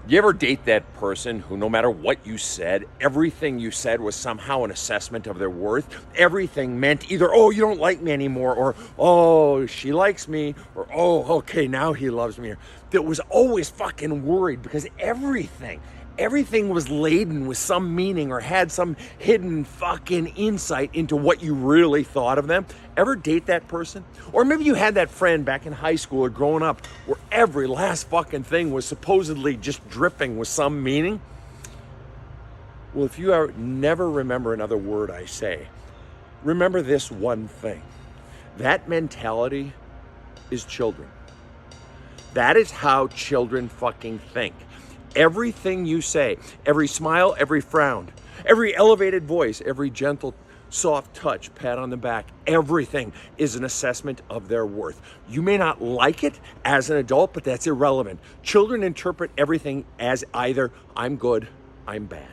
You ever date that person who, no matter what you said, everything you said was somehow an assessment of their worth? Everything meant either, oh, you don't like me anymore, or, oh, she likes me, or, oh, okay, now he loves me. That was always fucking worried because everything was laden with some meaning or had some hidden fucking insight into what you really thought of them. Ever date that person? Or maybe you had that friend back in high school or growing up where every last fucking thing was supposedly just dripping with some meaning. Well, if you never remember another word I say, remember this one thing. That mentality is children. That is how children fucking think. Everything you say, every smile, every frown, every elevated voice, every gentle, soft touch, pat on the back, everything is an assessment of their worth. You may not like it as an adult, but that's irrelevant. Children interpret everything as either I'm good, I'm bad.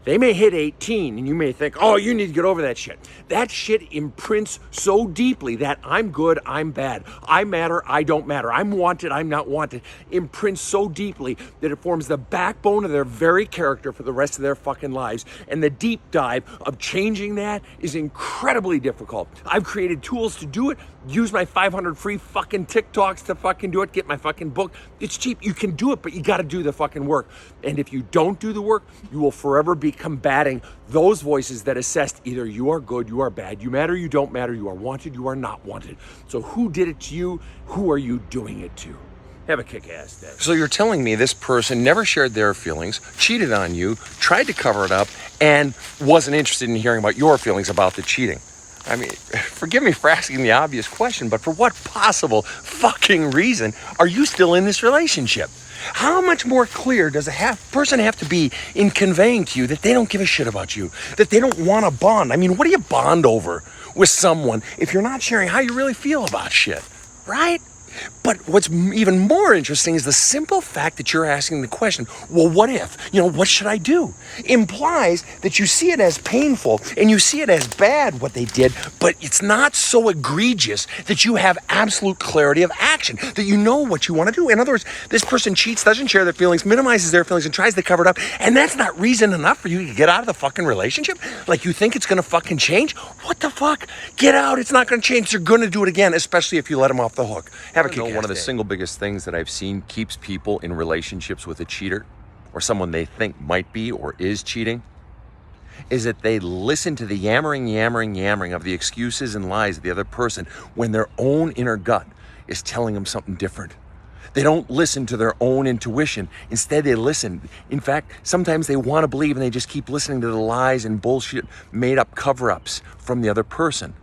They may hit 18 and you may think, oh, you need to get over that shit. That shit imprints so deeply that I'm good, I'm bad. I matter, I don't matter. I'm wanted, I'm not wanted. Imprints so deeply that it forms the backbone of their very character for the rest of their fucking lives. And the deep dive of changing that is incredibly difficult. I've created tools to do it. Use my 500 free fucking TikToks to fucking do it. Get my fucking book. It's cheap. You can do it, but you got to do the fucking work. And if you don't do the work, you will forever be combating those voices that assessed either you are good, you are bad, you matter, you don't matter, you are wanted, you are not wanted. So who did it to you? Who are you doing it to? Have a kick-ass day. So you're telling me this person never shared their feelings, cheated on you, tried to cover it up, and wasn't interested in hearing about your feelings about the cheating. I mean, forgive me for asking the obvious question, but for what possible fucking reason are you still in this relationship? How much more clear does a person have to be in conveying to you that they don't give a shit about you, that they don't want to bond? I mean, what do you bond over with someone if you're not sharing how you really feel about shit, right? But what's even more interesting is the simple fact that you're asking the question, well, what if? What should I do? Implies that you see it as painful and you see it as bad what they did, but it's not so egregious that you have absolute clarity of action, that you know what you want to do. In other words, this person cheats, doesn't share their feelings, minimizes their feelings, and tries to cover it up, and that's not reason enough for you to get out of the fucking relationship? Like you think it's going to fucking change? What the fuck? Get out. It's not going to change. They're going to do it again, especially if you let them off the hook. Have a kick-ass day. One of the single biggest things that I've seen keeps people in relationships with a cheater or someone they think might be or is cheating is that they listen to the yammering of the excuses and lies of the other person when their own inner gut is telling them something different. They don't listen to their own intuition. Instead, they listen. In fact, sometimes they want to believe and they just keep listening to the lies and bullshit made up cover-ups from the other person.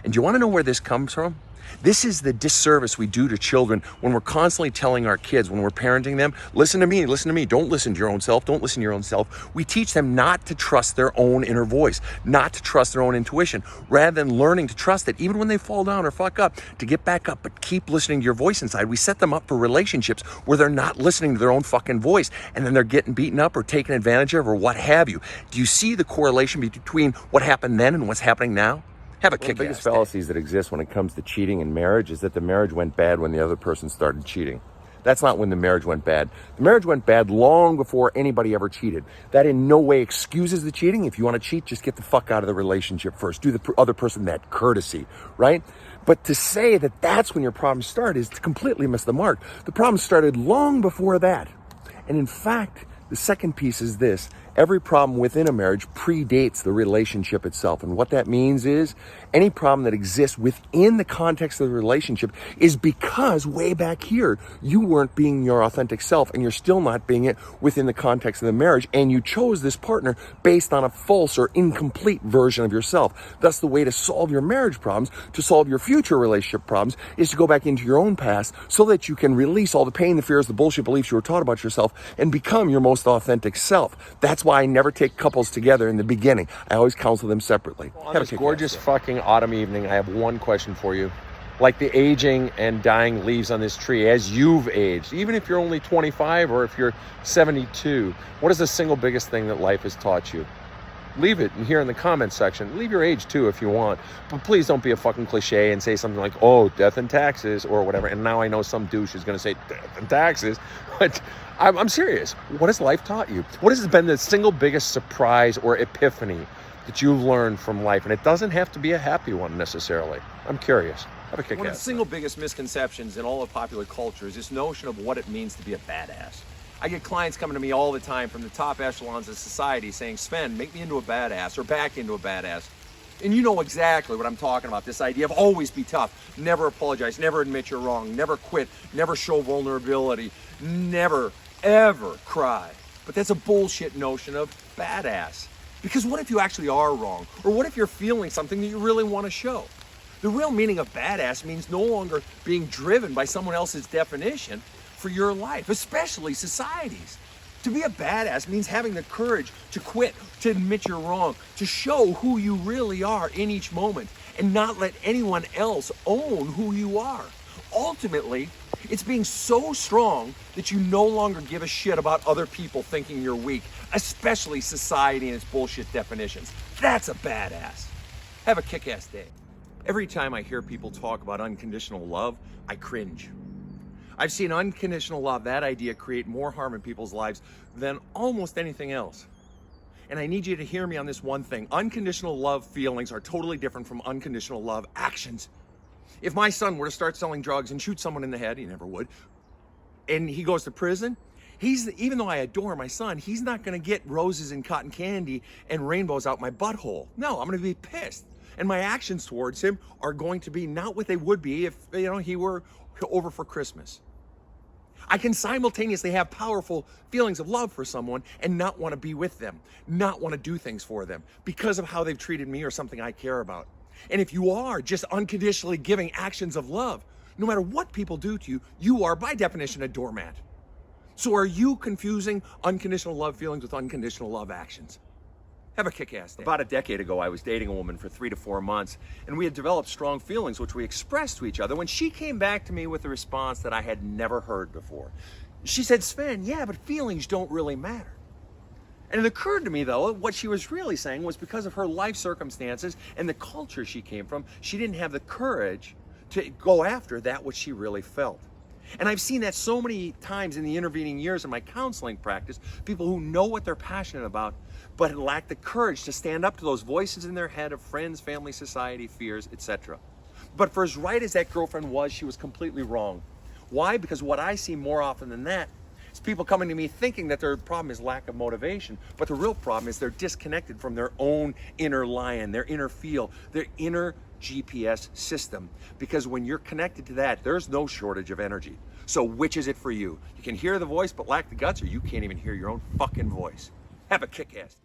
And do you want to know where this comes from? This is the disservice we do to children when we're constantly telling our kids, when we're parenting them, listen to me, don't listen to your own self. We teach them not to trust their own inner voice, not to trust their own intuition, rather than learning to trust it, even when they fall down or fuck up, to get back up, but keep listening to your voice inside. We set them up for relationships where they're not listening to their own fucking voice, and then they're getting beaten up or taken advantage of or what have you. Do you see the correlation between what happened then and what's happening now? One of the biggest fallacies that exist when it comes to cheating in marriage is that the marriage went bad when the other person started cheating. That's not when the marriage went bad. The marriage went bad long before anybody ever cheated. That in no way excuses the cheating. If you want to cheat, just get the fuck out of the relationship first. Do the other person that courtesy, right? But to say that that's when your problems start is to completely miss the mark. The problem started long before that. And in fact, the second piece is this. Every problem within a marriage predates the relationship itself. And what that means is any problem that exists within the context of the relationship is because way back here, you weren't being your authentic self and you're still not being it within the context of the marriage. And you chose this partner based on a false or incomplete version of yourself. Thus, the way to solve your marriage problems, to solve your future relationship problems, is to go back into your own past so that you can release all the pain, the fears, the bullshit beliefs you were taught about yourself and become your most authentic self. That's why I never take couples together in the beginning. I always counsel them separately. On this gorgeous fucking autumn evening, I have one question for you. Like the aging and dying leaves on this tree, as you've aged, even if you're only 25 or if you're 72, what is the single biggest thing that life has taught you? leave it here in the comments section. Leave your age too if you want. But please don't be a fucking cliche and say something like, oh, death and taxes or whatever. And now I know some douche is going to say death and taxes. But I'm serious. What has life taught you? What has been the single biggest surprise or epiphany that you've learned from life? And it doesn't have to be a happy one necessarily. I'm curious. Have a kick-ass. One of the single biggest misconceptions in all of popular culture is this notion of what it means to be a badass. I get clients coming to me all the time from the top echelons of society saying, Sven, make me into a badass or back into a badass. And you know exactly what I'm talking about, this idea of always be tough, never apologize, never admit you're wrong, never quit, never show vulnerability, never, ever cry. But that's a bullshit notion of badass. Because what if you actually are wrong? Or what if you're feeling something that you really want to show? The real meaning of badass means no longer being driven by someone else's definition for your life, especially society's. To be a badass means having the courage to quit, to admit you're wrong, to show who you really are in each moment, and not let anyone else own who you are. Ultimately, it's being so strong that you no longer give a shit about other people thinking you're weak, especially society and its bullshit definitions. That's a badass. Have a kick-ass day. Every time I hear people talk about unconditional love, I cringe. I've seen unconditional love, that idea, create more harm in people's lives than almost anything else. And I need you to hear me on this one thing. Unconditional love feelings are totally different from unconditional love actions. If my son were to start selling drugs and shoot someone in the head, he never would, and he goes to prison, even though I adore my son, he's not gonna get roses and cotton candy and rainbows out my butthole. No, I'm gonna be pissed. And my actions towards him are going to be not what they would be if, he were over for Christmas. I can simultaneously have powerful feelings of love for someone and not want to be with them, not want to do things for them because of how they've treated me or something I care about. And if you are just unconditionally giving actions of love, no matter what people do to you, you are by definition a doormat. So are you confusing unconditional love feelings with unconditional love actions? Have a kick-ass day. About a decade ago, I was dating a woman for 3 to 4 months, and we had developed strong feelings, which we expressed to each other, when she came back to me with a response that I had never heard before. She said, Sven, yeah, but feelings don't really matter. And it occurred to me, though, what she was really saying was because of her life circumstances and the culture she came from, she didn't have the courage to go after that which she really felt. And I've seen that so many times in the intervening years in my counseling practice, people who know what they're passionate about, but lack the courage to stand up to those voices in their head of friends, family, society, fears, etc. But for as right as that girlfriend was, she was completely wrong. Why? Because what I see more often than that is people coming to me thinking that their problem is lack of motivation, but the real problem is they're disconnected from their own inner lion, their inner feel, their inner GPS system. Because when you're connected to that, there's no shortage of energy. So which is it for you? You can hear the voice but lack the guts, or you can't even hear your own fucking voice. Have a kick-ass day.